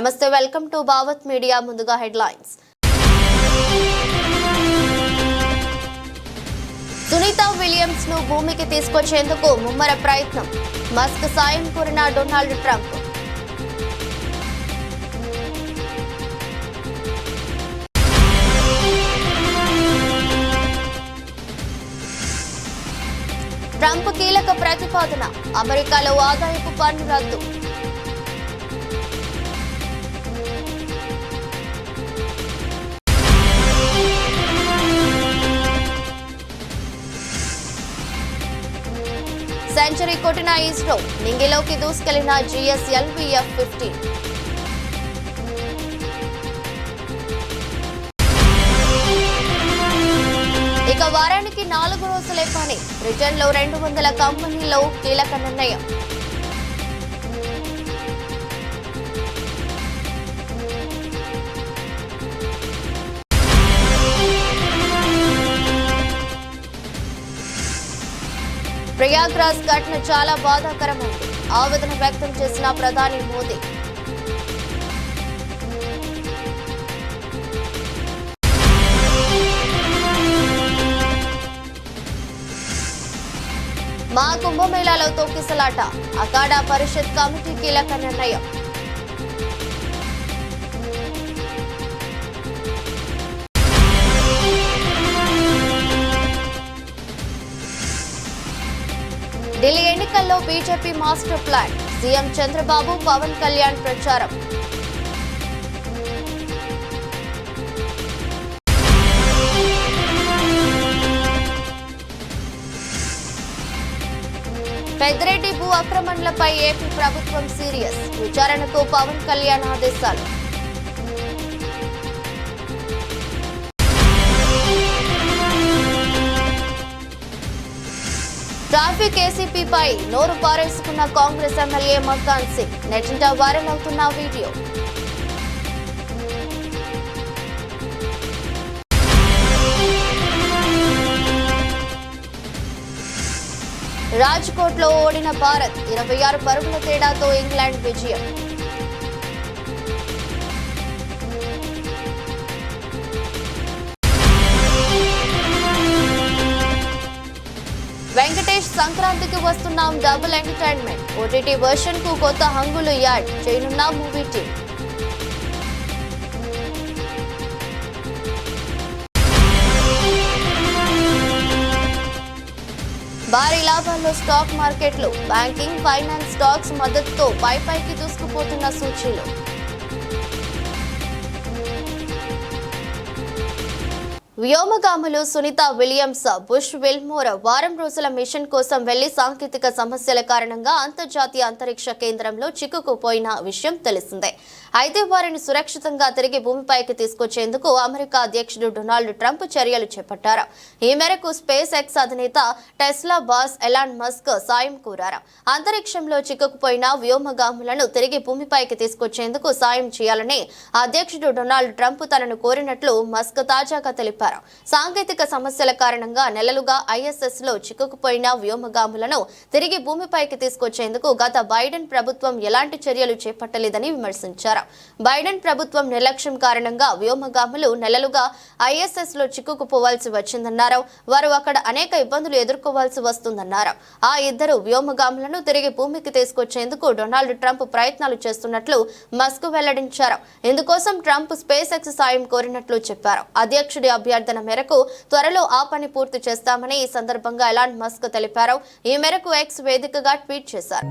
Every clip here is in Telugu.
నమస్తే, వెల్కమ్ టు భావత్ మీడియా. ముందుగా హెడ్లైన్స్. సునీత విలియమ్స్ ను భూమికి తీసుకొచ్చేందుకు ముమ్మర ప్రయత్నం. మస్క్ సాయం కోరిన డొనాల్డ్ ట్రంప్. ట్రంప్ కీలక ప్రతిపాదన. అమెరికాలో ఆదాయపు పన్ను రద్దు. సెంచరీ కొట్టిన ఇస్రో, నింగిలోకి దూసుకెళ్లిన GSLV F-15. ఇక వారానికి 4 రోజులే పని. బ్రిటన్లో 200 కంపెనీల్లో కీలక నిర్ణయం. ప్రయాగ్రాజ్ ఘటన చాలా బాధాకరమైంది. ఆవేదన వ్యక్తం చేసిన ప్రధాని మోదీ. మా కుంభమేళాలో తొక్కిసలాట. అఖాడా పరిషత్ కమిటీ కీలక నిర్ణయం. ఢిల్లీ ఎన్నికల్లో BJP master plan. CM Chandrababu, Pawan Kalyan ప్రచారం. పెద్దిరెడ్డి భూ ఆక్రమణలపై ఏపీ ప్రభుత్వం సీరియస్. విచారణకు పవన్ కళ్యాణ్ ఆదేశాలు. ట్రాఫిక్ ఏసీపీపై నోరు పారేసుకున్న కాంగ్రెస్ ఎమ్మెల్యే మక్కాన్ సింగ్. నెట్టింట వైరల్ అవుతున్న వీడియో. రాజ్కోట్లో ఓడిన భారత్. 26 పరుగుల తేడాతో ఇంగ్లాండ్ విజయం. వెంకటేష్ సంక్రాంతికి వస్తున్నాం డబుల్ ఎంటర్టైన్మెంట్. ఓటీటీ వర్షన్ కు కొత్త హంగులు యాడ్ చేయనున్న మూవీ టీం. భారీ లాభాల్లో స్టాక్ మార్కెట్లు. బ్యాంకింగ్, ఫైనాన్స్ స్టాక్స్ మద్దతుతో పైకి దూసుకుపోతున్న సూచీలు. వ్యోమగాములు సునీత విలియమ్స్ బుష్ విల్మోర్ వారం రోజుల మిషన్ కోసం వెళ్లి సాంకేతిక సమస్యల కారణంగా అంతర్జాతీయ అంతరిక్ష కేంద్రంలో చిక్కుకుపోయిన విషయం తెలిసిందే. అయితే వారిని సురక్షితంగా తిరిగి భూమిపైకి తీసుకొచ్చేందుకు అమెరికా అధ్యక్షుడు డొనాల్డ్ ట్రంప్ చర్యలు చేపట్టారు. ఈ మేరకు స్పేస్ ఎక్స్ అధినేత టెస్లా బాస్ ఎలాన్ మస్క్ సాయం కోరారు. అంతరిక్షంలో చిక్కుకుపోయిన వ్యోమగాములను తిరిగి భూమిపైకి తీసుకొచ్చేందుకు సాయం చేయాలని అధ్యక్షుడు డొనాల్డ్ ట్రంప్ తనను కోరినట్లు మస్క్ తాజాగా తెలిపారు. సాంకేతిక సమస్యల కారణంగా నెలలుగా ISS లో చిక్కుకుపోయిన వ్యోమగాములను తిరిగి భూమిపైకి తీసుకొచ్చేందుకు గత బైడెన్ ప్రభుత్వం ఎలాంటి చర్యలు చేపట్టలేదని విమర్శించారు. బైడెన్ ప్రభుత్వం నిర్లక్ష్యం కారణంగా వ్యోమగాములు నెలలుగా ISS లో చిక్కుకుపోవాల్సి వచ్చిందన్నారు. వారు అక్కడ అనేక ఇబ్బందులు ఎదుర్కోవాల్సి వస్తుందన్నారు. ఆ ఇద్దరు వ్యోమగాములను తిరిగి భూమికి తీసుకొచ్చేందుకు డొనాల్డ్ ట్రంప్ ప్రయత్నాలు చేస్తున్నట్లు మస్క్ వెల్లడించారు. ఇందుకోసం ట్రంప్ స్పేస్ ఎక్స్ సాయం కోరినట్లు చెప్పారు. అధ్యక్షుడి అభ్యర్థన మేరకు త్వరలో ఆ పని పూర్తి చేస్తామని ఈ సందర్భంగా ఎలాన్ మస్క్ తెలిపారు. ఈ మేరకు ఎక్స్ వేదికగా ట్వీట్ చేశారు.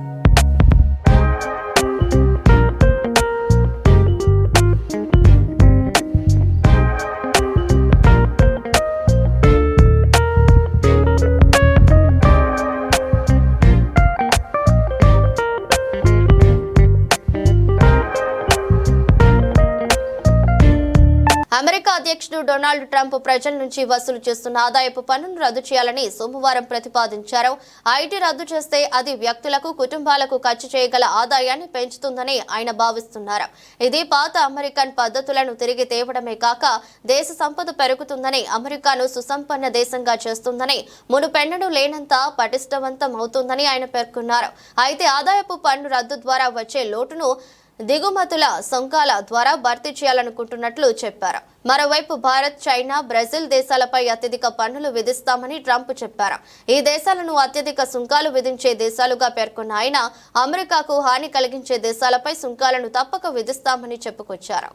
అమెరికా అధ్యక్షుడు డొనాల్డ్ ట్రంప్ ప్రజల నుంచి వసూలు చేస్తున్న ఆదాయపు పన్నును రద్దు చేయాలని సోమవారం ప్రతిపాదించారు. ఐటీ రద్దు చేస్తే అది వ్యక్తులకు, కుటుంబాలకు ఖర్చు చేయగల ఆదాయాన్ని పెంచుతుందని ఆయన భావిస్తున్నారు. ఇది పాత అమెరికన్ పద్ధతులను తిరిగి తేవడమే కాక దేశ సంపద పెరుగుతుందని, అమెరికాను సుసంపన్న దేశంగా చేస్తుందని, మునుపెన్నడూ లేనంత పటిష్టవంతం అవుతుందని ఆయన పేర్కొన్నారు. అయితే ఆదాయపు పన్ను రద్దు ద్వారా వచ్చే లోటును దిగుమతుల సుంకాల ద్వారా భర్తీ చేయాలనుకుంటున్నట్లు చెప్పారు. మరోవైపు భారత్, చైనా, బ్రెజిల్ దేశాలపై అత్యధిక పన్నులు విధిస్తామని ట్రంప్ చెప్పారు. ఈ దేశాలను అత్యధిక సుంకాలు విధించే దేశాలుగా పేర్కొన్న ఆయన అమెరికాకు హాని కలిగించే దేశాలపై సుంకాలను తప్పక విధిస్తామని చెప్పుకొచ్చారు.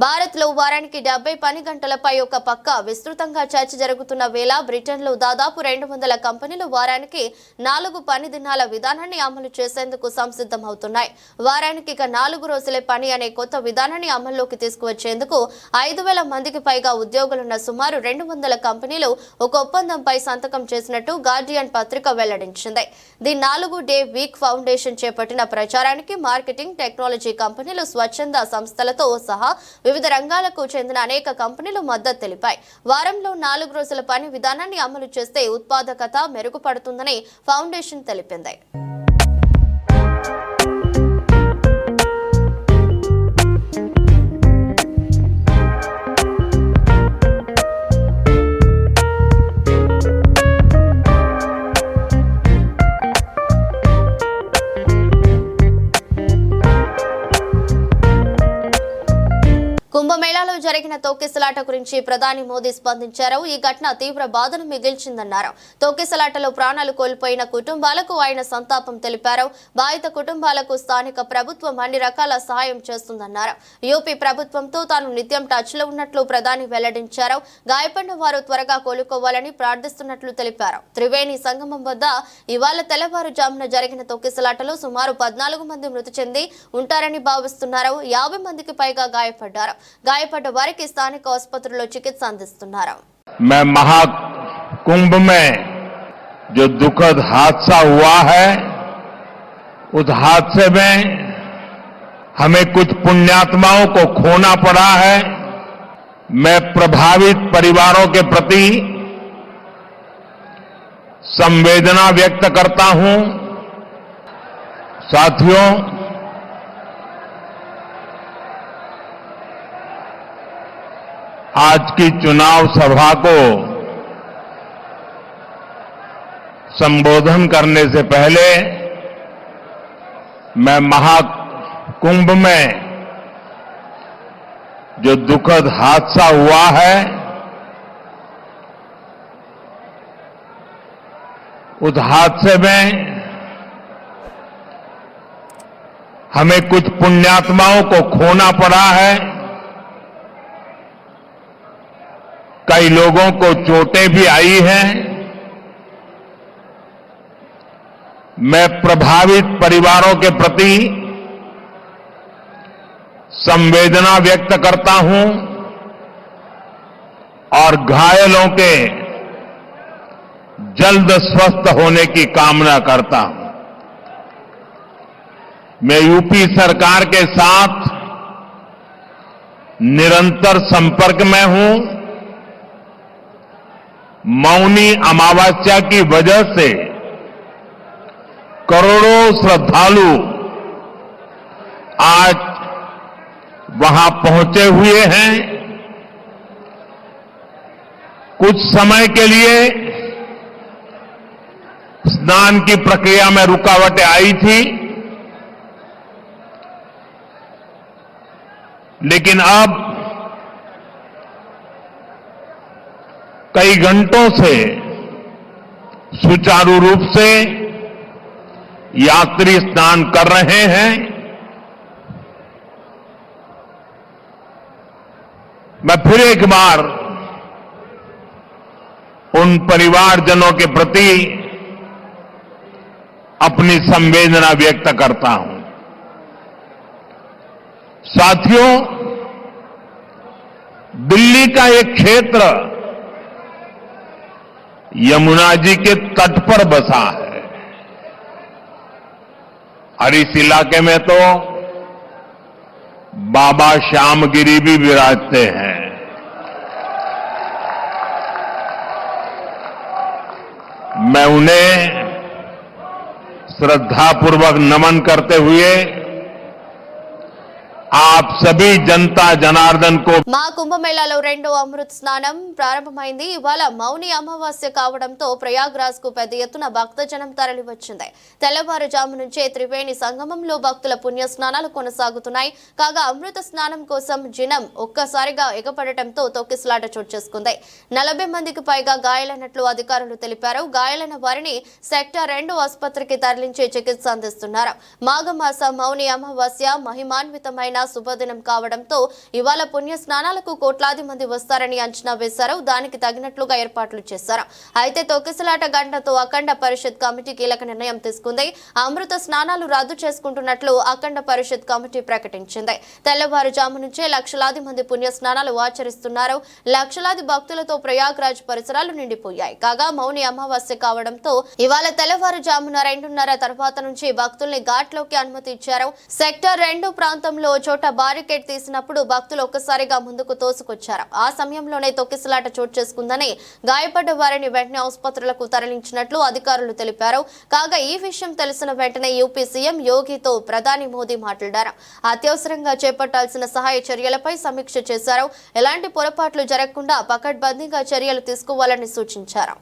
భారత్లో వారానికి 70 పని గంటలపై ఒక పక్క విస్తృతంగా చర్చ జరుగుతున్న వేళ బ్రిటన్లో దాదాపు 200 కంపెనీలు వారానికి 4 పని దినాల విధానాన్ని అమలు చేసేందుకు సంసిద్ధమవుతున్నాయి. వారానికి 4 రోజులే పని అనే కొత్త విధానాన్ని అమల్లోకి తీసుకువచ్చేందుకు 5,000 మందికి పైగా ఉద్యోగులున్న సుమారు 200 కంపెనీలు ఒక ఒప్పందంపై సంతకం చేసినట్టు గార్డియన్ పత్రిక వెల్లడించింది. ది 4 డే వీక్ ఫౌండేషన్ చేపట్టిన ప్రచారానికి మార్కెటింగ్, టెక్నాలజీ కంపెనీలు, స్వచ్ఛంద సంస్థలతో సహా వివిధ రంగాలకు చెందిన అనేక కంపెనీలు మద్దతు తెలిపాయి. వారంలో 4 రోజుల పని విధానాన్ని అమలు చేస్తే ఉత్పాదకత మెరుగుపడుతుందని ఫౌండేషన్ తెలిపింది. కుంభమేళాలో జరిగిన తొక్కిసలాట గురించి ప్రధాని మోదీ స్పందించారు. ఈ ఘటన తీవ్ర బాధను మిగిల్చిందన్నారు. తొక్కిసలాటలో ప్రాణాలు కోల్పోయిన కుటుంబాలకు ఆయన సంతాపం తెలిపారు. బాధిత కుటుంబాలకు స్థానిక ప్రభుత్వం అన్ని రకాల సహాయం చేస్తుందన్నారు. యూపీ ప్రభుత్వంతో తాను నిత్యం టచ్ లో ఉన్నట్లు ప్రధాని వెల్లడించారు. గాయపడిన వారు త్వరగా కోలుకోవాలని ప్రార్థిస్తున్నట్లు తెలిపారు. త్రివేణి సంగమం వద్ద ఇవాళ తెల్లవారుజామున జరిగిన తొక్కిసలాటలో సుమారు 14 మంది మృతి చెంది ఉంటారని భావిస్తున్నారు. 50 మందికి పైగా గాయపడ్డారు. గాయపడ్డ వారికి స్థానిక ఆసుపత్రిలో చికిత్స అందిస్తున్నారు. मैं महाकुंभ में जो दुखद हादसा हुआ है, उस हादसे में हमें कुछ पुण्यात्माओं को खोना पड़ा है. मैं प्रभावित परिवारों के प्रति संवेदना व्यक्त करता हूं. साथियों, आज की चुनाव सभा को संबोधन करने से पहले मैं महाकुंभ में जो दुखद हादसा हुआ है, उस हादसे में हमें कुछ पुण्यात्माओं को खोना पड़ा है. कई लोगों को चोटें भी आई हैं. मैं प्रभावित परिवारों के प्रति संवेदना व्यक्त करता हूं और घायलों के जल्द स्वस्थ होने की कामना करता हूं. मैं यूपी सरकार के साथ निरंतर संपर्क में हूं. मौनी अमावस्या की वजह से करोड़ों श्रद्धालु आज वहां पहुंचे हुए हैं. कुछ समय के लिए स्नान की प्रक्रिया में रुकावटें आई थी, लेकिन अब कई घंटों से सुचारू रूप से यात्री स्नान कर रहे हैं. मैं फिर एक बार उन परिवारजनों के प्रति अपनी संवेदना व्यक्त करता हूं. साथियों, दिल्ली का एक क्षेत्र यमुना जी के तट पर बसा है और इस इलाके में तो बाबा श्यामगिरी भी विराजते हैं. मैं उन्हें श्रद्धापूर्वक नमन करते हुए आप सभी जनता जनार्दन को మా కుంభమేళాలో రెండో అమృత్ స్నానం ప్రారంభమైంది. ఇవాళ మౌని అమావాస్య కావడంతో ప్రయాగ్రాజ్ కు పెద్ద ఎత్తున భక్తజనం తరలివచ్చింది. తెల్లవారుజాము నుంచే త్రివేణి సంగమంలో భక్తుల పుణ్య స్నానాలు కొనసాగుతున్నాయి. కాగా అమృత స్నానం కోసం జనం ఒక్కసారిగా ఎగపడటంతో తొక్కిసలాట చోటు చేసుకుంది. 40 మందికి పైగా గాయాలైనట్లు అధికారులు తెలిపారు. గాయాలైన వారిని సెక్టార్ 2 ఆసుపత్రికి తరలించి చికిత్స అందిస్తున్నారు. మాఘమాస మౌని అమావాస్య మహిమాన్వితమైన శుభదినం కావడంతో ఇవాళ పుణ్య స్నానాలకు కోట్లాది మంది వస్తారని అంచనా వేశారు. దానికి తగినట్లుగా ఏర్పాట్లు చేశారు. అయితే తొక్కిసలాట గంటతో అఖండ పరిషత్ కమిటీ కీలక నిర్ణయం తీసుకుంది. అమృత స్నానాలు రద్దు చేసుకుంటున్నట్లు అఖండ పరిషత్ కమిటీ ప్రకటించింది. తెల్లవారుజాము నుంచే లక్షలాది మంది పుణ్య స్నానాలు ఆచరిస్తున్నారు. లక్షలాది భక్తులతో ప్రయాగ్రాజ్ పరిసరాలు నిండిపోయాయి. కాగా మౌని అమావాస్య కావడంతో ఇవాళ తెల్లవారుజామున 2:30 తర్వాత నుంచి భక్తుల్ని ఘాట్లోకి అనుమతి ఇచ్చారు. సెక్టార్ 2 ప్రాంతంలో చోట బారికేడ్ తీసినప్పుడు భక్తులు ఒక్కసారిగా ముందుకు తోసుకొచ్చారు. ఆ సమయంలోనే తొక్కిసలాట చోటు చేసుకుందని, గాయపడ్డ వారిని వెంటనే ఆసుపత్రులకు తరలించినట్లు అధికారులు తెలిపారు. కాగా ఈ విషయం తెలిసిన వెంటనే యూపీ సీఎం యోగితో ప్రధాని మోదీ మాట్లాడారు. అత్యవసరంగా చేపట్టాల్సిన సహాయ చర్యలపై సమీక్ష చేశారు. ఎలాంటి పొరపాట్లు జరగకుండా పకడ్బందీగా చర్యలు తీసుకోవాలని సూచించారు.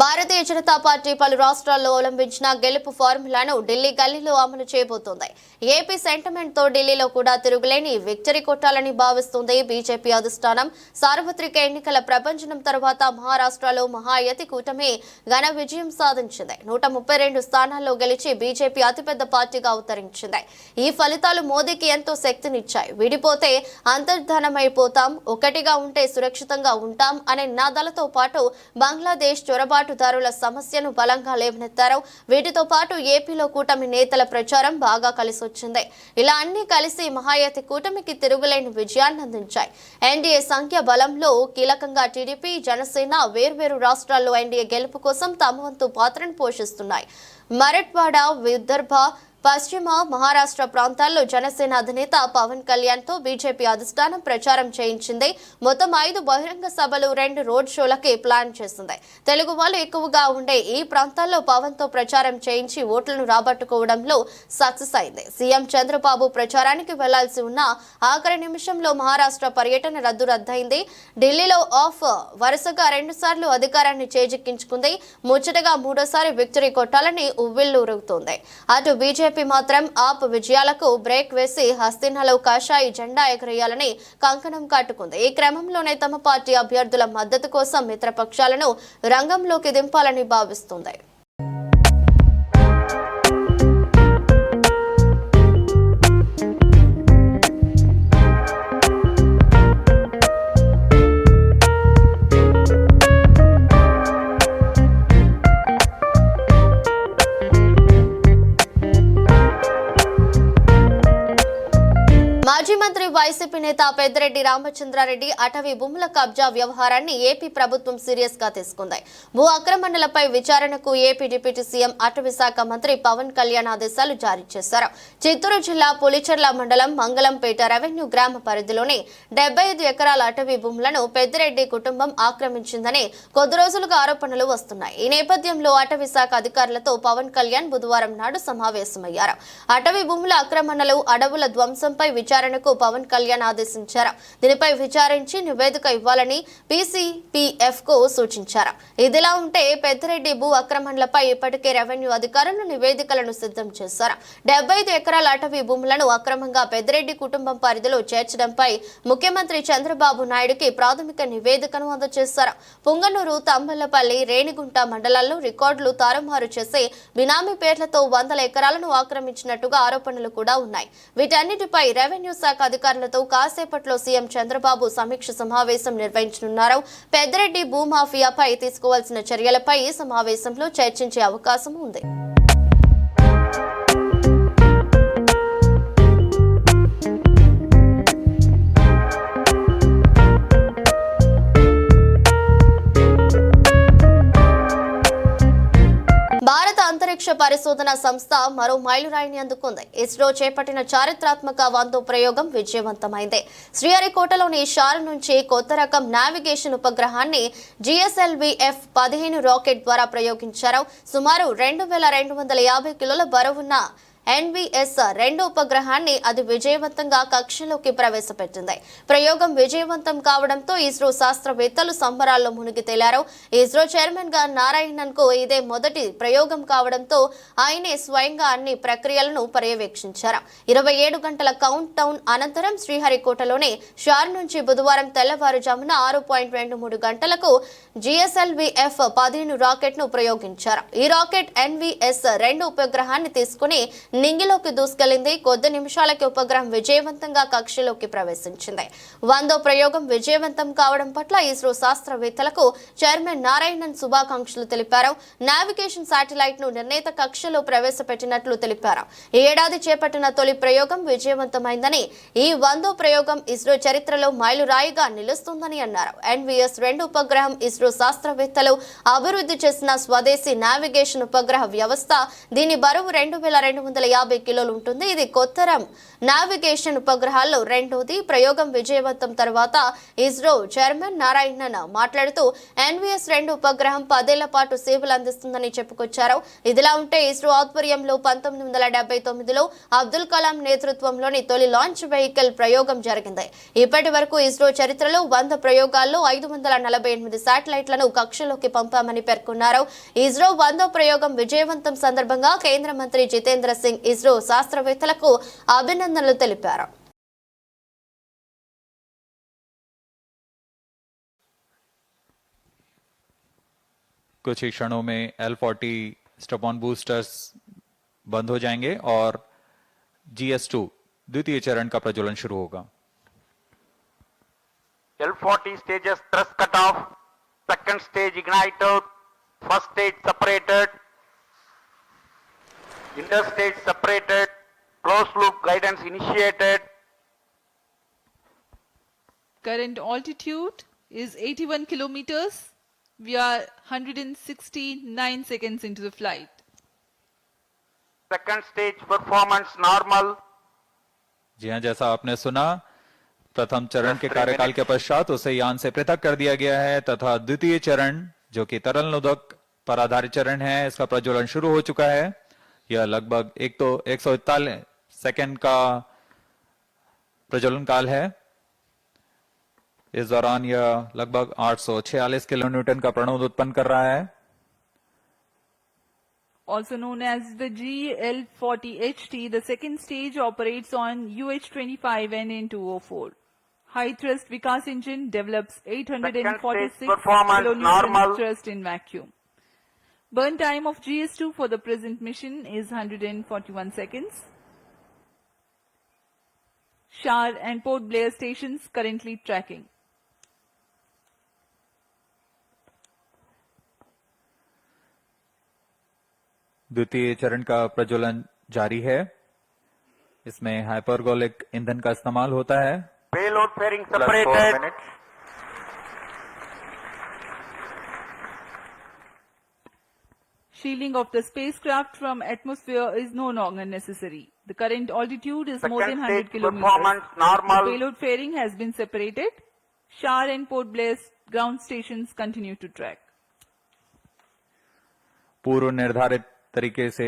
భారతీయ జనతా పార్టీ పలు రాష్ట్రాల్లో అవలంబించిన గెలుపు ఫార్ములాను ఢిల్లీ గల్లీలో అమలు చేయబోతోంది. ఏపీ సెంటిమెంట్ తో ఢిల్లీలో కూడా తిరుగులేని విక్టరీ కొట్టాలని భావిస్తుంది బీజేపీ అధిష్టానం. సార్వత్రిక ఎన్నికల ప్రభంజనం తర్వాత మహారాష్ట్రలో మహాయతి కూటమి ఘన విజయం సాధించింది. 132 స్థానాల్లో గెలిచి బీజేపీ అతిపెద్ద పార్టీగా అవతరించింది. ఈ ఫలితాలు మోదీకి ఎంతో శక్తినిచ్చాయి. విడిపోతే అంతర్ధానమైపోతాం, ఒకటిగా ఉంటే సురక్షితంగా ఉంటాం అనే నినాదాలతో పాటు బంగ్లాదేశ్ చొరబాటుదారుల సమస్యను బలంగా లేవనెత్తారు. వీటితో పాటు ఏపీలో కూటమి నేతల ప్రచారం బాగా కలిసొచ్చింది. ఇలా అన్ని కలిసి మహాయతి కూటమికి తిరుగులేని విజయాన్ని అందించాయి. ఎన్డీఏ సంఖ్య బలంలో కీలకంగా టీడీపీ, జనసేన వేర్వేరు రాష్ట్రాల్లో ఎన్డీఏ గెలుపు కోసం తమ వంతు పాత్రను పోషిస్తున్నాయి. మరాఠ్వాడ, విదర్భ, పశ్చిమ మహారాష్ట్ర ప్రాంతాల్లో జనసేన అధినేత పవన్ కళ్యాణ్ తో బీజేపీ అధిష్టానం ప్రచారం చేయించింది. మొత్తం 5 బహిరంగ సభలు, 2 రోడ్ షోలకి ప్లాన్ చేసింది. తెలుగు వాళ్ళు ఎక్కువగా ఉండే ఈ ప్రాంతాల్లో పవన్ తో ప్రచారం చేయించి ఓట్లను రాబట్టుకోవడంలో సక్సెస్ అయింది. సీఎం చంద్రబాబు ప్రచారానికి వెళ్లాల్సి ఉన్న ఆఖరి నిమిషంలో మహారాష్ట్ర పర్యటన రద్దయింది. ఢిల్లీలో ఆఫ్ వరుసగా 2 సార్లు అధికారాన్ని చేజిక్కించుకుంది. ముచ్చటగా 3వ విక్టరీ కొట్టాలని ఉవ్విళ్లూరుతోంది. అటు బీజేపీ మాత్రం ఆప్ విజయాలకు బ్రేక్ వేసి హస్తినాలో కాషాయి జెండా ఎగరేయాలని కంకణం కట్టుకుంది. ఈ క్రమంలోనే తమ పార్టీ అభ్యర్థుల మద్దతు కోసం మిత్రపక్షాలను రంగంలోకి దింపాలని భావిస్తుంది. మాజీ మంత్రి వైసీపీ నేత పెద్దిరెడ్డి రామచంద్రారెడ్డి అటవీ భూముల కబ్జా వ్యవహారాన్ని ఏపీ ప్రభుత్వం సీరియస్ గా తీసుకుంది. భూ ఆక్రమణలపై విచారణకు ఏపీ డిప్యూటీ సీఎం అటవీ శాఖ మంత్రి పవన్ కళ్యాణ్ ఆదేశాలు జారీ చేశారు. చిత్తూరు జిల్లా పులిచెర్ల మండలం మంగళంపేట రెవెన్యూ గ్రామ పరిధిలోని 75 ఎకరాల అటవీ భూములను పెద్దిరెడ్డి కుటుంబం ఆక్రమించిందని కొద్ది రోజులుగా ఆరోపణలు వస్తున్నాయి. ఈ నేపథ్యంలో అటవీ శాఖ అధికారులతో పవన్ కళ్యాణ్ బుధవారం నాడు సమావేశమయ్యారు. అటవీ భూముల ఆక్రమణలు, అడవుల ధ్వంసంపై విచారణకు పవన్ కళ్యాణ్ ఆదేశించారు. దీనిపై విచారించి నివేదిక ఇవ్వాలని పీసీపీఎఫ్ కు సూచించారు. ఇదిలా ఉంటే పెద్దిరెడ్డి భూ ఆక్రమణలపై ఇప్పటికే రెవెన్యూ అధికారులు నివేదికలను సిద్ధం చేశారు. 75 ఎకరాల అటవీ భూములను అక్రమంగా పెద్దిరెడ్డి కుటుంబం పరిధిలో చేర్చడంపై ముఖ్యమంత్రి చంద్రబాబు నాయుడుకి ప్రాథమిక నివేదికను అందజేశారు. పుంగనూరు, తంబలపల్లి, రేణిగుంట మండలాల్లో రికార్డులు తారుమారు చేసి బినామీ పేర్లతో 100 ఎకరాలను ఆక్రమించినట్టుగా ఆరోపణలు కూడా ఉన్నాయి. వీటన్నిటిపై రెవెన్యూ శాఖ అధికారులతో కాసేపట్లో సీఎం చంద్రబాబు సమీక్ష సమావేశం నిర్వహించనున్నారు. పెద్దిరెడ్డి భూమాఫియాపై తీసుకోవాల్సిన చర్యలపై ఈ సమావేశంలో చర్చించే అవకాశం ఉంది. భారత పరిశోధన సంస్థ మరో మైలురాయిని అందుకుంది. ఇస్రో చేపట్టిన చారిత్రాత్మక 100వ ప్రయోగం విజయవంతమైంది. శ్రీహరికోటలోని షార్ నుంచి కొత్త రకం నావిగేషన్ ఉపగ్రహాన్ని GSLV-F-15 రాకెట్ ద్వారా ప్రయోగించారు. సుమారు 2250 కిలోల బరువున్న NVS-2 ఉపగ్రహాన్ని అది విజయవంతంగా కక్షలోకి ప్రవేశపెట్టింది. ప్రయోగం విజయవంతం కావడంతో ఇస్రో శాస్త్రవేత్తలు సంబరాల్లో మునిగి తేలారు. ఇస్రో చైర్మన్ గా నారాయణన్ కు ఇదే మొదటి ప్రయోగం కావడంతో ఆయనే స్వయంగా అన్ని ప్రక్రియలను పర్యవేక్షించారు. 27 గంటల కౌంట్ డౌన్ అనంతరం శ్రీహరికోటలోని షార్ నుంచి బుధవారం తెల్లవారుజామున 6.23 గంటలకు GSLV-F-15 రాకెట్ ను ప్రయోగించారు. ఈ రాకెట్ NVS-2 ఉపగ్రహాన్ని తీసుకుని నింగిలోకి దూసుకెళ్లింది. కొద్ది నిమిషాలకి ఉపగ్రహం విజయవంతంగా కక్షలోకి ప్రవేశించింది. 100వ ప్రయోగం విజయవంతం కావడం పట్ల ఇస్రో శాస్త్రవేత్తలకు చైర్మన్ నారాయణన్ శుభాకాంక్షలు తెలిపారు. నావిగేషన్ శాటిలైట్ ను నిర్ణీత కక్షలో ప్రవేశపెట్టినట్లు తెలిపారు. ఈ ఏడాది చేపట్టిన తొలి ప్రయోగం విజయవంతమైందని, ఈ 100వ ప్రయోగం ఇస్రో చరిత్రలో మైలురాయిగా నిలుస్తుందని అన్నారు. NVS-2 ఉపగ్రహం ఇస్రో శాస్త్రవేత్తలు అభివృద్ధి చేసిన స్వదేశీ నావిగేషన్ ఉపగ్రహ వ్యవస్థ. దీని బరువు 2250 కిలోలు ఉంటుంది. ఇది కొత్తరం నావిగేషన్ ఉపగ్రహాల్లో రెండోది. ప్రయోగం విజయవంతం తర్వాత ఇస్రో చైర్మన్ నారాయణన్ మాట్లాడుతూ NVS-2 ఉపగ్రహం 10 ఏళ్ల పాటు సేవలు అందిస్తుందని చెప్పుకొచ్చారు. ఇదిలా ఉంటే ఇస్రో ఆధ్వర్యంలో 1979లో అబ్దుల్ కలాం నేతృత్వంలోని తొలి లాంచ్ వెహికల్ ప్రయోగం జరిగింది. ఇప్పటి వరకు ఇస్రో చరిత్రలో 100 ప్రయోగాల్లో 548 శాటిలైట్లను కక్షలోకి పంపామని పేర్కొన్నారు. ఇస్రో 100వ ప్రయోగం విజయవంతం సందర్భంగా కేంద్ర మంత్రి జితేంద్ర సింగ్ ఇస్రో శాస్త్రవేత్తలకు అభినందనలు తెలిపారు. कुछ ही क्षणों में L40 स्ट्रप-ऑन बूस्टर्स बंद हो जाएंगे और GS2 द्वितीय चरण का प्रज्वलन शुरू होगा. L40 stages thrust cutoff, second stage ignited, first stage separated, interstage separated, closed loop guidance initiated. Current altitude is 81 kilometers. We are 169 seconds into the flight. Second stage performance normal. जी हाँ, जैसा आपने सुना, प्रथम चरण के कार्यकाल के पश्चात उसे यान से पृथक कर दिया गया है तथा द्वितीय चरण जो कि तरल नोदक पर आधारित चरण है, इसका प्रज्वलन शुरू हो चुका है. यह लगभग 141 सेकंड का प्रज्वलन काल है. इस दौरान यह लगभग 846 किलोन्यूटन का प्रणोद उत्पन्न कर रहा है. Also known as the GL40HT, the second stage operates on UH-25NN204. High thrust Vikas engine develops 846 performance kilonewton normal. thrust in vacuum. Burn time of GS2 for the present mission is 141 seconds. Shar and Port Blair stations currently tracking. द्वितीय चरण का प्रज्वलन जारी है. इसमें हाइपरगोलिक ईंधन का इस्तेमाल होता है. Payload fairing separated. Shielding of the spacecraft from atmosphere is no longer necessary. The current altitude is more than Second 100 stage kilometers. performance The normal. payload fairing has been separated. Shar and Port Blair ground stations continue to track. पूर्व निर्धारित तरीके से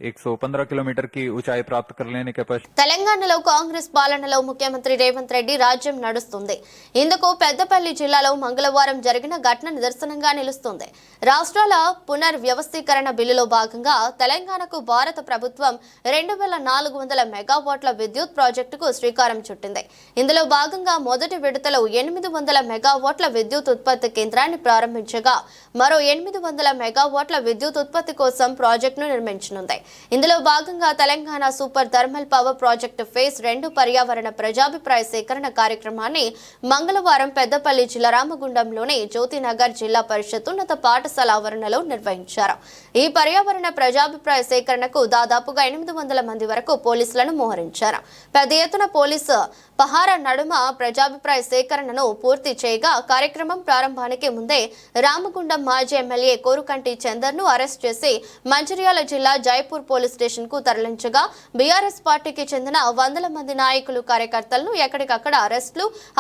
115 किलोमीटर की ऊंचाई प्राप्त कर लेने के पश्चात తెలంగాణలో కాంగ్రెస్ పాలనలో ముఖ్యమంత్రి రేవంత్ రెడ్డి రాజ్యం నడుస్తుంది. ఇందుకు పెద్దపల్లి జిల్లాలో మంగళవారం జరిగిన ఘటన నిదర్శనంగా నిలుస్తుంది. రాష్ట్రాల పునర్వ్యవస్థీకరణ బిల్లులో భాగంగా తెలంగాణకు భారత ప్రభుత్వం 2400 మెగావాట్ల విద్యుత్ ప్రాజెక్టుకు శ్రీకారం చుట్టింది. ఇందులో భాగంగా మొదటి విడతలో 800 మెగావాట్ల విద్యుత్ ఉత్పత్తి కేంద్రాన్ని ప్రారంభించగా మరో 800 మెగావాట్ల విద్యుత్ ఉత్పత్తి కోసం ప్రాజెక్టును నిర్మించనుంది. ఇందులో భాగంగా Telangana super thermal power project phase 2 పర్యావరణ ప్రజాభిప్రాయ సేకరణ కార్యక్రమాన్ని మంగళవారం పెద్దపల్లి జిల్లా రామగుండంలోని జ్యోతినగర్ జిల్లా పరిషత్ ఉన్నత పాఠశాల ఆవరణలో నిర్వహించారు. ఈ పర్యావరణ ప్రజాభిప్రాయ సేకరణకు దాదాపుగా 800 మంది వరకు పోలీసులను మోహరించారు. పెద్ద ఎత్తున పోలీసు పహార నడుమ ప్రజాభిప్రాయ సేకరణను పూర్తి చేయగా కార్యక్రమం ప్రారంభానికి ముందే రామగుండం మాజీ ఎమ్మెల్యే కోరుకంటి చందర్ను అరెస్ట్ చేసి మంచిర్యాల జిల్లా జైపూర్ పోలీస్ స్టేషన్ కు తరలించగా బీఆర్ఎస్ పార్టీకి చెందిన వందల మంది నాయకులు కార్యకర్తలను ఎక్కడికక్కడ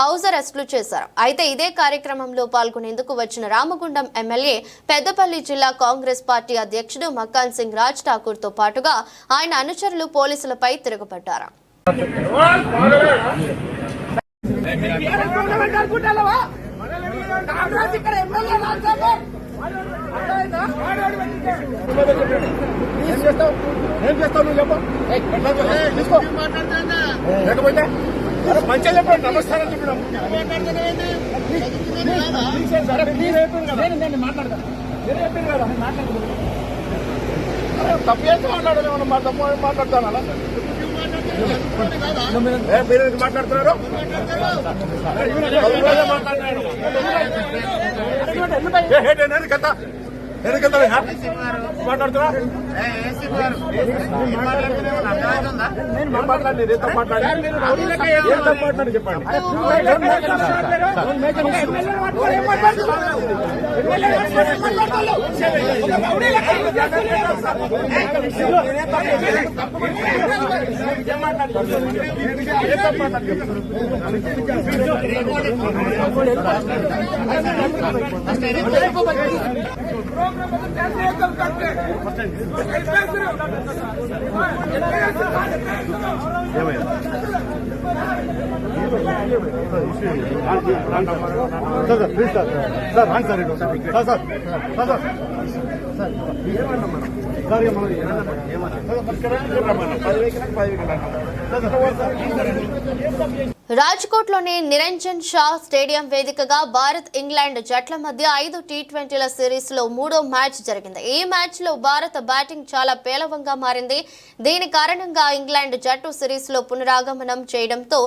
హౌస్ అరెస్టులు చేశారు. అయితే ఇదే కార్యక్రమంలో పాల్గొనేందుకు వచ్చిన రామగుండం ఎమ్మెల్యే పెద్దపల్లి జిల్లా కాంగ్రెస్ పార్టీ అధ్యక్షుడు మక్కాన్ సింగ్ రాజ్ ఠాకూర్ తో పాటుగా ఆయన అనుచరులు పోలీసులపై తిరుగుబడ్డారు. మంచిగా చెప్పండి, నమస్కారం చెప్పడం మాట్లాడతాను తప్పు చేస్తే మాట్లాడాలి. మనం మా తప్పు మాట్లాడతాను అలా మీరు మాట్లాడుతున్నారు మాట్లాడుతున్నా మాట్లాడి చెప్పండి. ప్లీజ్ సార్ సార్ రండి సార్ సార్ సార్ సార్ రాజ్కోట్లోని నిరంజన్ షా స్టేడియం వేదికగా భారత్ ఇంగ్లాండ్ జట్ల మధ్య 5 టీ20ల సిరీస్ లో 3వ మ్యాచ్ జరిగింది. ఈ మ్యాచ్ లో భారత బ్యాటింగ్ చాలా పేలవంగా మారింది. దీని కారణంగా ఇంగ్లాండ్ జట్టు సిరీస్ లో పునరాగమనం చేయడంతో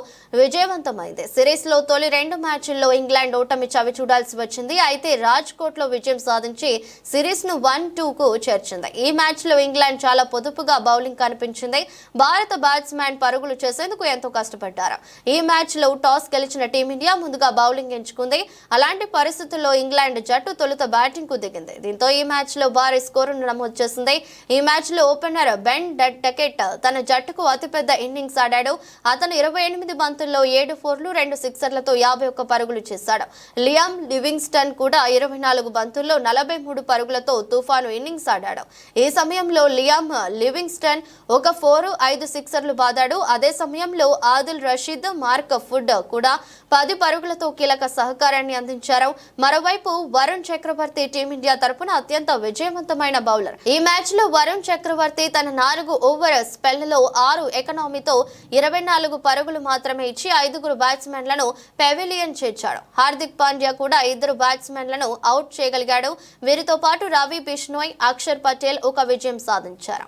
విజయవంతమైంది. సిరీస్ లో తొలి 2 మ్యాచ్ల్లో ఇంగ్లాండ్ ఓటమి చవి చూడాల్సి వచ్చింది. అయితే రాజ్కోట్ లో విజయం సాధించి సిరీస్ ను 1-2 కు చేర్చింది. ఈ మ్యాచ్ లో ఇంగ్లాండ్ చాలా పొదుపుగా బౌలింగ్ కనిపించింది. భారత బ్యాట్స్మెన్ పరుగులు చేసేందుకు ఎంతో కష్టపడ్డారు. ఈ మ్యాచ్ లో టాస్ గెలిచిన టీమిండియా ముందుగా బౌలింగ్ ఎంచుకుంది. అలాంటి పరిస్థితుల్లో ఇంగ్లాండ్ జట్టు తొలుత బ్యాటింగ్ కు దిగింది. దీంతో ఈ మ్యాచ్ లో భారీ స్కోరును నమోదు చేసింది. ఈ మ్యాచ్ లో ఓపెనర్ బెన్ డకెట్ తన జట్టుకు అతిపెద్ద ఇన్నింగ్స్ ఆడాడు. అతను 28 బంతుల్లో 7 ఫోర్లు 2 సిక్సర్లతో 51 పరుగులు చేశాడు. లియామ్ లివింగ్స్టన్ కూడా 24 బంతుల్లో 43 పరుగులతో తుఫాను ఇన్నింగ్స్ ఆడాడు. ఈ సమయంలో లియామ్ లివింగ్స్టన్ 1 4 5 సిక్సర్లు బాదాడు. అదే సమయంలో ఆదిల్ రషీద్ మార్క్ ఫుడ్ కూడా 10 పరుగులతో కీలక సహకారాన్ని అందించారు. మరోవైపు వరుణ్ చక్రవర్తి టీమిండియా తరపున అత్యంత విజయవంతమైన బౌలర్. ఈ మ్యాచ్ లో వరుణ్ చక్రవర్తి తన 4 ఓవర్ స్పెల్ లో 6 ఎకనామీతో 24 పరుగులు మాత్రమే ఇచ్చి 5 బ్యాట్స్మెన్లను పెవిలియన్ చేర్చాడు. హార్దిక్ పాండ్యా కూడా 2 బ్యాట్స్మెన్లను అవుట్ చేయగలిగాడు. వీరితో పాటు రవి బిష్నోయ్, అక్షర్ పటేల్ ఒక విజయం సాధించారు.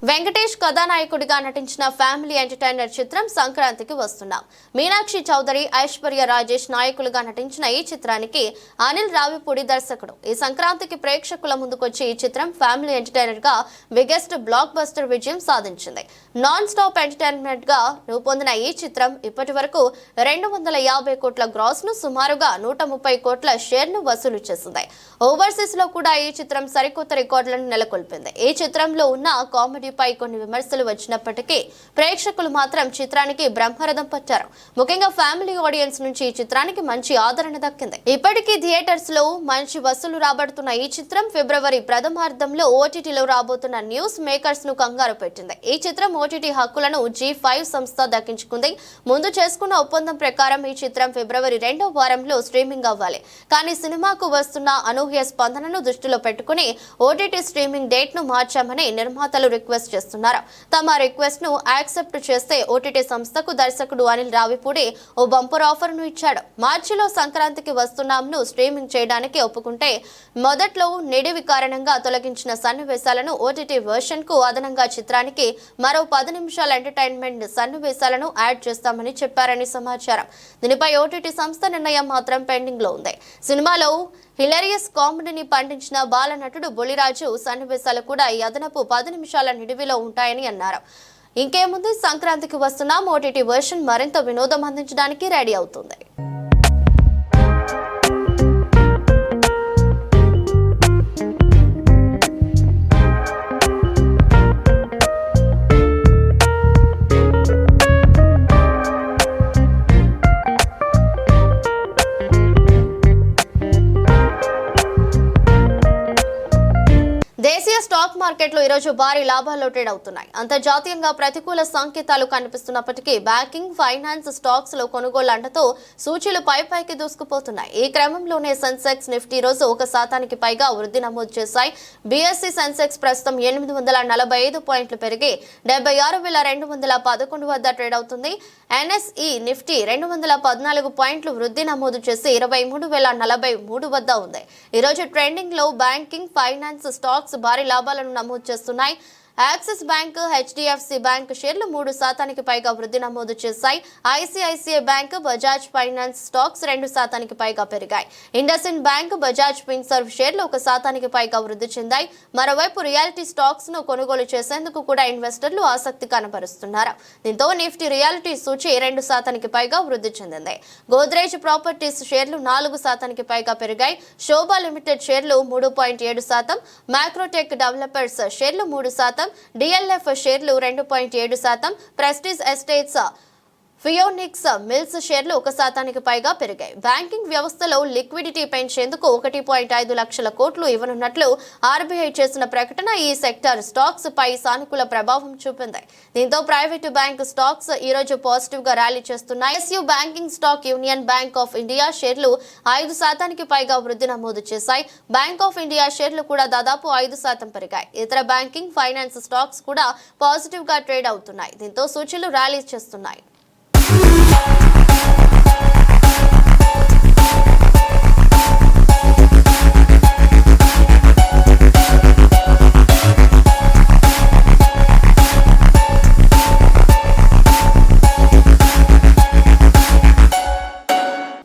వెంకటేష్ కథానాయకుడిగా నటించిన ఫ్యామిలీ ఎంటర్టైనర్ చిత్రం సంక్రాంతికి వస్తున్నాం. మీనాక్షి చౌదరి, ఐశ్వర్య రాజేష్ నాయకులుగా నటించిన ఈ చిత్రానికి అనిల్ రావిపూడి దర్శకుడు. ఈ సంక్రాంతికి ప్రేక్షకుల ముందుకొచ్చి ఈ చిత్రం ఫ్యామిలీ ఎంటర్టైనర్ గా బిగ్గెస్ట్ బ్లాక్ బస్టర్ విజయం సాధించింది. నాన్ స్టాప్ ఎంటర్టైన్మెంట్ గా రూపొందిన ఈ చిత్రం ఇప్పటి వరకు 250 కోట్ల గ్రాస్ ను, సుమారుగా 130 కోట్ల షేర్ ను వసూలు చేసింది. ఓవర్సీస్ లో కూడా ఈ చిత్రం సరికొత్త రికార్డులను నెలకొల్పింది. ఈ చిత్రంలో ఉన్న కామెడీపై కొన్ని విమర్శలు వచ్చినప్పటికీ ప్రేక్షకులు మాత్రం చిత్రానికి బ్రహ్మరథం పట్టారు. ముఖ్యంగా ఫ్యామిలీ ఆడియన్స్ నుంచి ఈ చిత్రానికి మంచి ఆదరణ దక్కింది. ఇప్పటికీ థియేటర్స్ లో మంచి వసూలు రాబడుతున్న ఈ చిత్రం ఫిబ్రవరి ప్రథమార్థంలో ఓటీటీలో రాబోతున్న న్యూస్ మేకర్స్ ను కంగారు పెట్టింది. ఈ చిత్రం ఓటీటీ హక్కులను G5 సంస్థ దక్కించుకుంది. ముందు చేసుకున్న ఒప్పందం ప్రకారం ఈ చిత్రం ఫిబ్రవరి 2వ వారంలో స్ట్రీమింగ్ అవ్వాలి. కానీ సినిమాకు వస్తున్న అనూహ్య స్పందనను దృష్టిలో పెట్టుకుని ఓటీటీ స్ట్రీమింగ్ డేట్ ను మార్చామని నిర్మాతలు రిక్వెస్ట్ చేస్తున్నారు. తమ రిక్వెస్ట్ ను యాక్సెప్ట్ చేస్తే ఓటీటీ సంస్థకు దర్శకుడు అనిల్ రావిపూడి ఓ బంపర్ ఆఫర్ ను ఇచ్చాడు. మార్చిలో సంక్రాంతికి వస్తున్నాంను స్ట్రీమింగ్ చేయడానికి ఒప్పుకుంటే మొదట్లో నిడివి కారణంగా తొలగించిన సన్నివేశాలను ఓటీటీ వెర్షన్ కు అదనంగా చిత్రానికి మరో 10 నిమిషాల ఎంటర్టైన్మెంట్ సన్నివేశాలను యాడ్ చేస్తామని చెప్పారని సమాచారం. దీనిపై ఓటీటీ సంస్థ నిర్ణయం మాత్రం పెండింగ్ లో ఉంది. సినిమాలో హిలేరియస్ కామెడీని పండించిన బాలనటుడు బొలిరాజు సన్నివేశాలు కూడా ఈ అదనపు 10 నిమిషాల నిడివిలో ఉంటాయని అన్నారు. ఇంకేముంది, సంక్రాంతికి వస్తున్నాం ఓటీటీ వెర్షన్ మరింత వినోదం అందించడానికి రెడీ అవుతుంది. దేశీయ స్టాక్ మార్కెట్లు ఈరోజు భారీ లాభాల్లో ట్రేడ్ అవుతున్నాయి. అంతర్జాతీయంగా ప్రతికూల సంకేతాలు కనిపిస్తున్నప్పటికీ బ్యాంకింగ్, ఫైనాన్స్ స్టాక్స్ లో కొనుగోలు అండతో సూచీలు పైకి దూసుకుపోతున్నాయి. ఈ క్రమంలోనే సెన్సెక్స్, నిఫ్టీ రోజు 1% పైగా వృద్ధి నమోదు చేశాయి. బీఎస్సీ సెన్సెక్స్ ప్రస్తుతం 845 పాయింట్లు పెరిగి 76,211 వద్ద ట్రేడ్ అవుతుంది. ఎన్ఎస్ఈ నిఫ్టీ 214 పాయింట్లు వృద్ధి నమోదు చేసి 23,043 వద్ద ఉంది. ఈరోజు ట్రెండింగ్ లో బ్యాంకింగ్, ఫైనాన్స్ స్టాక్స్ భారీ లాభాలను నమోదు చేస్తున్నాయి. యాక్సిస్ బ్యాంక్, హెచ్డిఎఫ్సి బ్యాంక్ షేర్లు 3% పైగా వృద్ధి నమోదు చేశాయి. ICICI bank, Bajaj finance stocks 2% పైగా పెరిగాయి. ఇండస్ఇండ్ బ్యాంక్, బజాజ్ ఫిన్సర్వ్ షేర్లు 1% పైగా వృద్ధి చెందాయి. మరోవైపు రియాలిటీ స్టాక్స్ ను కొనుగోలు చేసేందుకు కూడా ఇన్వెస్టర్లు ఆసక్తి కనబరుస్తున్నారు. దీంతో నిఫ్టీ రియాలిటీ సూచి 2% పైగా వృద్ధి చెందింది. గోద్రేజ్ ప్రాపర్టీస్ షేర్లు 4% పైగా పెరిగాయి. శోభా లిమిటెడ్ షేర్లు 3.7%, మ్యాక్రోటెక్ డెవలపర్స్ షేర్లు 3%, డిఎల్ఎఫ్ షేర్లు 2.7%, ప్రెస్టీజ్ ఎస్టేట్స్, ఫియోనిక్స్ మిల్స్ షేర్లు 1% పైగా పెరిగాయి. బ్యాంకింగ్ వ్యవస్థలో లిక్విడిటీ పెంచేందుకు 1.5 లక్షల కోట్లు ఇవ్వనున్నట్లు ఆర్బీఐ చేసిన ప్రకటన ఈ సెక్టర్ స్టాక్స్ పై సానుకూల ప్రభావం చూపింది. దీంతో ప్రైవేటు బ్యాంక్ స్టాక్స్ ఈ రోజు పాజిటివ్ గా ర్యాలీ చేస్తున్నాయి. SU banking stock union bank of India షేర్లు 5% పైగా వృద్ధి నమోదు చేశాయి. బ్యాంక్ ఆఫ్ ఇండియా షేర్లు కూడా దాదాపు 5% పెరిగాయి. ఇతర బ్యాంకింగ్, ఫైనాన్స్ స్టాక్స్ కూడా పాజిటివ్ గా ట్రేడ్ అవుతున్నాయి. దీంతో సూచీలు ర్యాలీ చేస్తున్నాయి.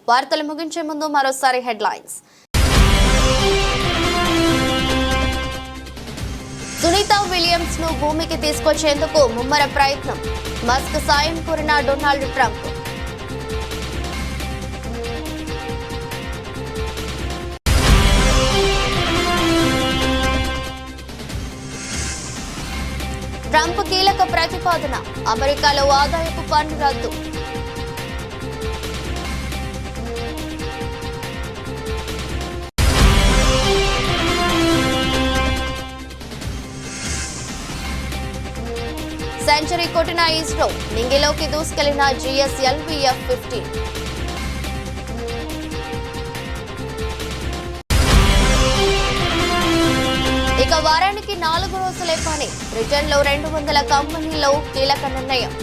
వార్తలు ముగించే ముందు మరోసారి హెడ్లైన్స్. సునీతా విలియమ్స్ ను భూమికి తీసుకొచ్చేందుకు ముమ్మర ప్రయత్నం, మస్క్ సాయం కోరిన డొనాల్డ్ ట్రంప్. ట్రంప్ కీలక ప్రతిపాదన, అమెరికాలో ఆదాయపు పన్ను రద్దు. సెంచరీ కొట్టిన ఇస్రో, నింగిలోకి దూసుకెళ్లిన GSLV F-15. ఇక వారానికి 4 రోజులే పని, బ్రిటన్లో 200 కంపెనీల్లో కీలక నిర్ణయం.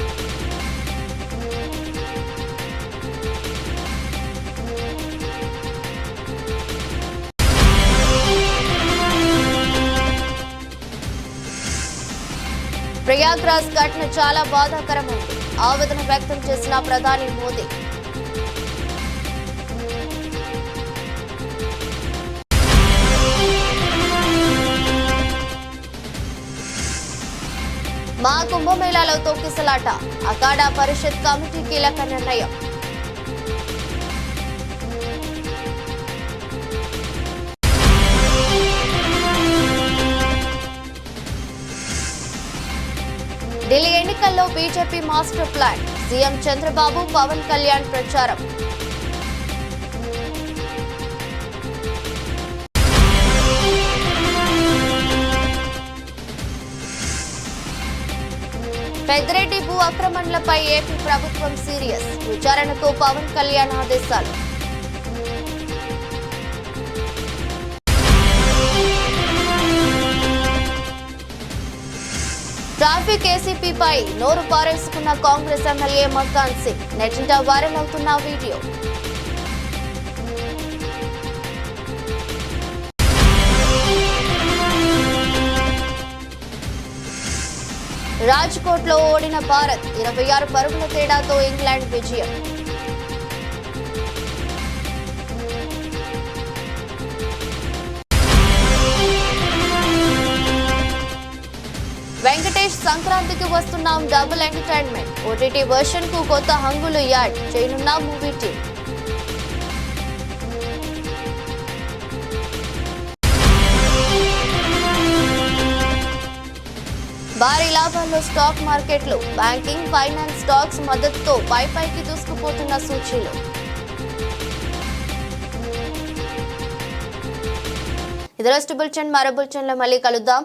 ప్రయాగ్రాజ్ ఘటన చాలా బాధాకరమైంది, ఆవేదన వ్యక్తం చేసిన ప్రధాని మోదీ. మా కుంభమేళాలో తొక్కిసలాట, అఖాడా పరిషత్ కమిటీ కీలక నిర్ణయం. ఢిల్లీ ఎన్నికల్లో BJP master plan, CM Chandrababu, Pawan Kalyan ప్రచారం. పెద్దిరెడ్డి భూ ఆక్రమణలపై ఏపీ ప్రభుత్వం సీరియస్, విచారణకు పవన్ కళ్యాణ్ ఆదేశాలు. ట్రాఫిక్ ఏసీపీపై నోరు పారేసుకున్న కాంగ్రెస్ ఎమ్మెల్యే మక్కాన్ సింగ్. నెట్టింట వైరల్ అవుతున్న వీడియో. రాజ్కోట్లో ఓడిన భారత్ 26 పరుగుల తేడాతో ఇంగ్లాండ్ విజయం. వెంకటేష్ సంక్రాంతికి వస్తున్నాం డబుల్ ఎంటర్టైన్మెంట్. ఓటీటీ వర్షన్ కు కొత్త హంగులు యాడ్ చేయనున్న మూవీ టీం. భారీ లాభాల్లో స్టాక్ మార్కెట్లు. బ్యాంకింగ్, ఫైనాన్స్ స్టాక్స్ మద్దతుతో పైకి దూసుకుపోతున్న సూచీలు. ఇది రోజు బులెటిన్. మరో బులెటిన్లో మళ్ళీ కలుద్దాం.